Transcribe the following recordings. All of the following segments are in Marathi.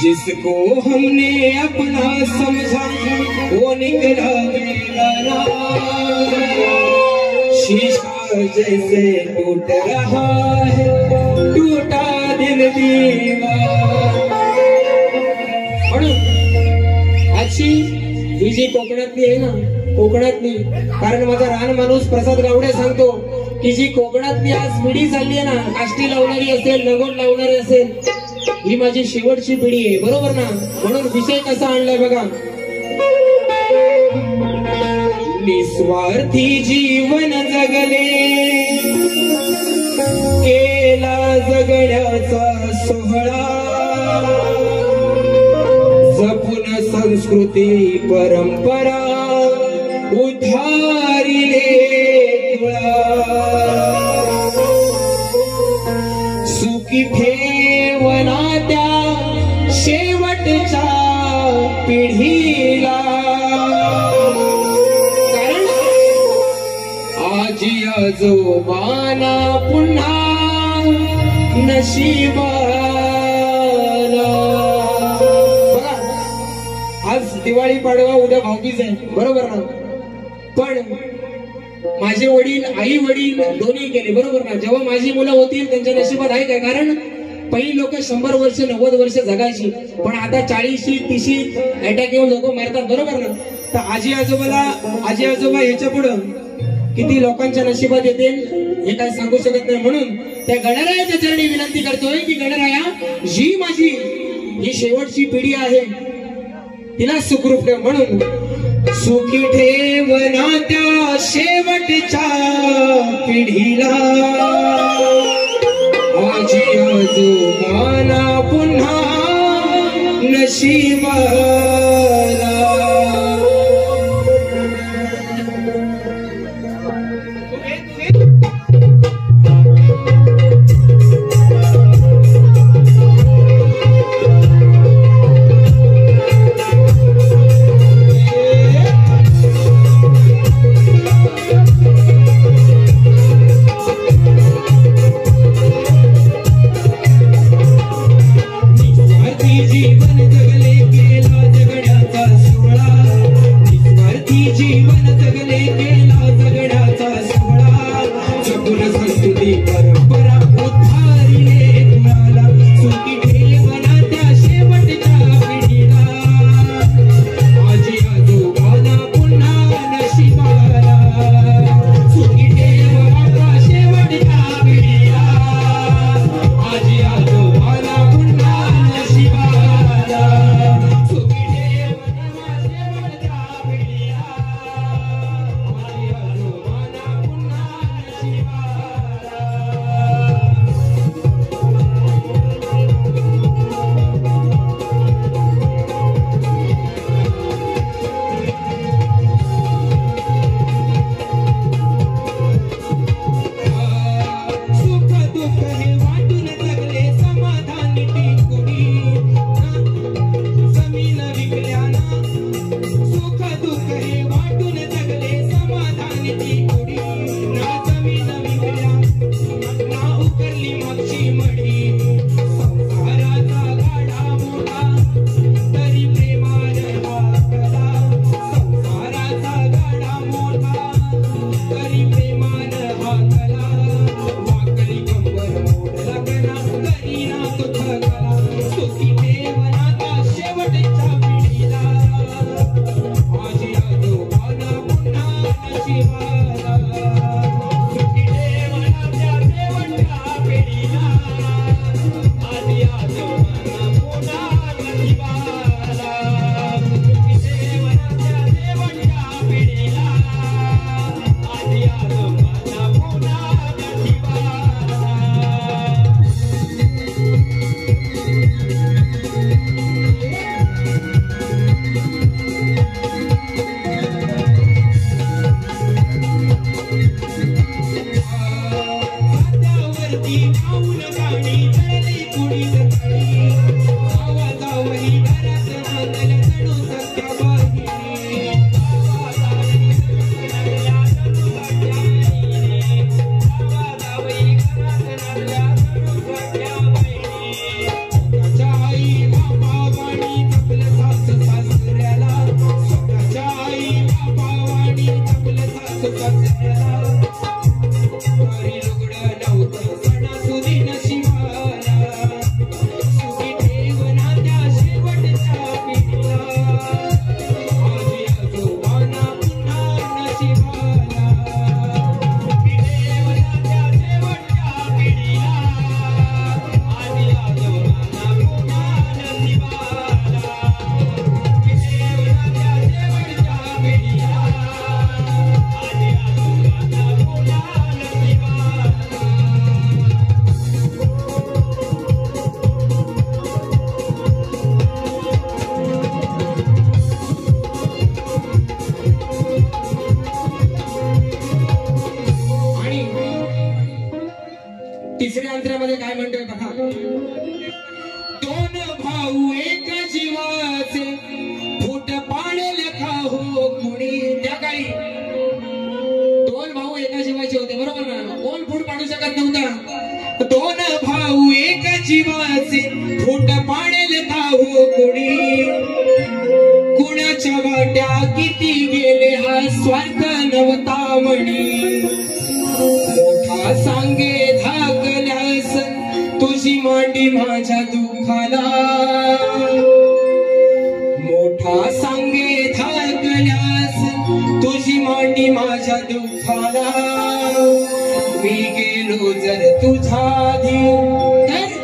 जिसको हमने अपना समझा वो निकला बेगाना, शीशा जैसे टूट रहा है टूटा दिल दीवार। अशी ही जी कोकणातली आहे ना, कोकणातली, कारण माझा रान माणूस प्रसाद गावडे सांगतो की जी कोकणातली आज पिढी चालली आहे ना, काष्टी लावणारी असेल, लगोट लावणारी असेल, ही माझी शेवटची पिढी आहे, बरोबर ना? म्हणून विषय कसा आणलाय बघा, निस्वार्थी जीवन जगले, केला जगण्याचा सोहळा, जपून संस्कृती परंपरा उधारिले तुळा, सुखी ठेवना त्या शेवटच्या पिढीला, कारण आजी आजोबांना पुन्हा नशिबाला। बघा, आज दिवाळी पाडवा, उद्या भाऊबीज आहे, बरोबर ना? पण माझे वडील, आई वडील दोन्ही गेले, बरोबर ना? जेव्हा माझी मुलं होतील त्यांच्या नशिबात आहे काय? कारण पहिली लोक 100 वर्ष 90 वर्ष जगायची, पण आता 40 30 अटॅक येऊन लोक मरतात, बरोबर ना? तर आजी आजोबा याच्या पुढं किती लोकांच्या नशिबात येतील हे काय सांगू शकत नाही। म्हणून त्या गणरायाच्या चरणी विनंती करतोय की गणराया, जी माझी ही शेवटची पिढी आहे तिला सुखरूप ठेव, म्हणून सुखी ठेवना त्या शेवटच्या पिढीला, आजी आजोबांना पुन्हा नशिबाला। जीवाचे फुट पाडेल का हो कुणी कुणाच्या वाट्या किती गेले हा स्वार्थ नव्हता म्हणी मोठा सांगे धाकल्यास तुझी मांडी माझ्या दुःखाला मोठा सांगे धाकल्यास तुझी मांडी माझ्या दुःखाला मी गेलो जर तुझ्या आधी तर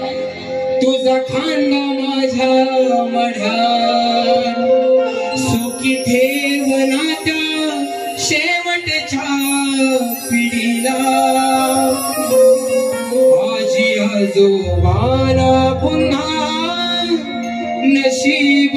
तुझा खांदा माझ्या मढ्यात सुखी ठेव नात्या शेवटच्या पिढीला आजी आजोबाला पुन्हा नशीब